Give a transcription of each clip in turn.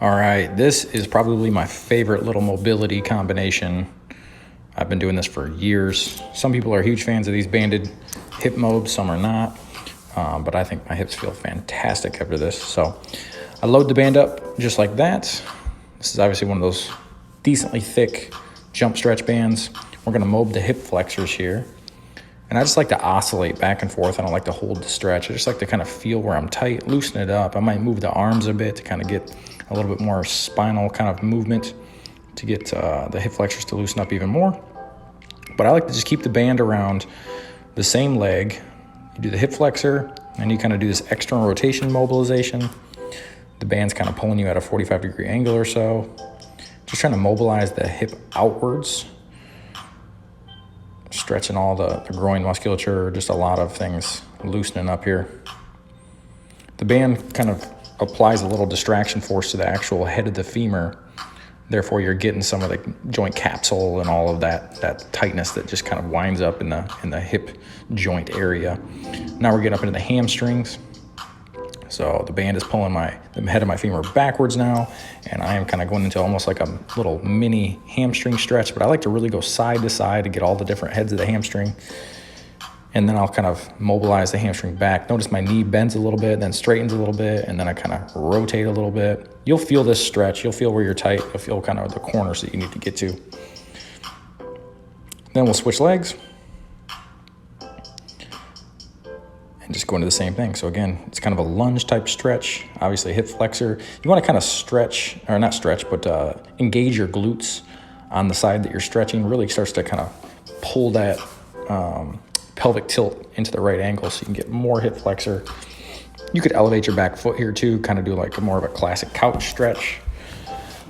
All right, this is probably my favorite little mobility combination. I've been doing this for years. Some people are huge fans of these banded hip mobs, some are not. But I think my hips feel fantastic after this. So I load the band up just like that. This is obviously one of those decently thick jump stretch bands. We're gonna mob the hip flexors here. And I just like to oscillate back and forth. I don't like to hold the stretch. I just like to kind of feel where I'm tight, loosen it up. I might move the arms a bit to kind of get a little bit more spinal kind of movement to get the hip flexors to loosen up even more. But I like to just keep the band around the same leg. You do the hip flexor, and you kind of do this external rotation mobilization. The band's kind of pulling you at a 45-degree angle or so. Just trying to mobilize the hip outwards, stretching all the groin musculature, just a lot of things loosening up here. The band kind of applies a little distraction force to the actual head of the femur. Therefore, you're getting some of the joint capsule and all of that tightness that just kind of winds up in the hip joint area. Now we're getting up into the hamstrings. So the band is pulling the head of my femur backwards now, and I am kind of going into almost like a little mini hamstring stretch, but I like to really go side to side to get all the different heads of the hamstring. And then I'll kind of mobilize the hamstring back. Notice my knee bends a little bit, then straightens a little bit, and then I kind of rotate a little bit. You'll feel this stretch. You'll feel where you're tight. You'll feel kind of the corners that you need to get to. Then we'll switch legs and just go into the same thing. So again, it's kind of a lunge type stretch, obviously hip flexor. You want to kind of stretch, or not stretch, but engage your glutes on the side that you're stretching. Really starts to kind of pull that pelvic tilt into the right angle so you can get more hip flexor. You could elevate your back foot here too, kind of do like more of a classic couch stretch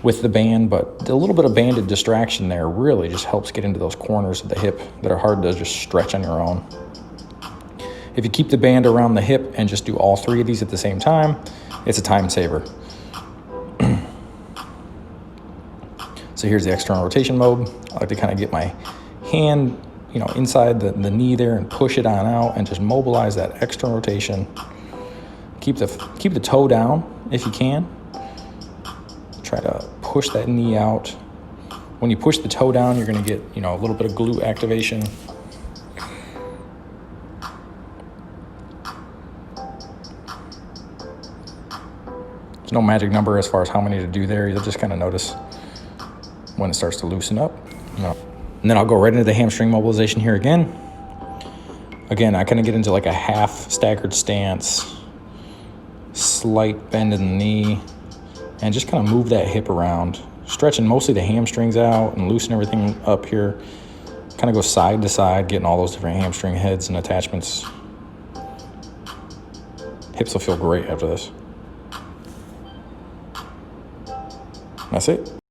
with the band, but a little bit of banded distraction there really just helps get into those corners of the hip that are hard to just stretch on your own. If you keep the band around the hip and just do all three of these at the same time, it's a time saver. So here's the external rotation mode. I like to kind of get my hand inside the knee there and push it on out and just mobilize that external rotation. Keep the toe down if you can. Try to push that knee out. When you push the toe down, you're going to get a little bit of glute activation. There's no magic number as far as how many to do there. You'll just kind of notice when it starts to loosen up. And then I'll go right into the hamstring mobilization here again. Again, I kind of get into like a half staggered stance, slight bend in the knee, and just kind of move that hip around, stretching mostly the hamstrings out and loosen everything up here. Kind of go side to side, getting all those different hamstring heads and attachments. Hips will feel great after this. That's it.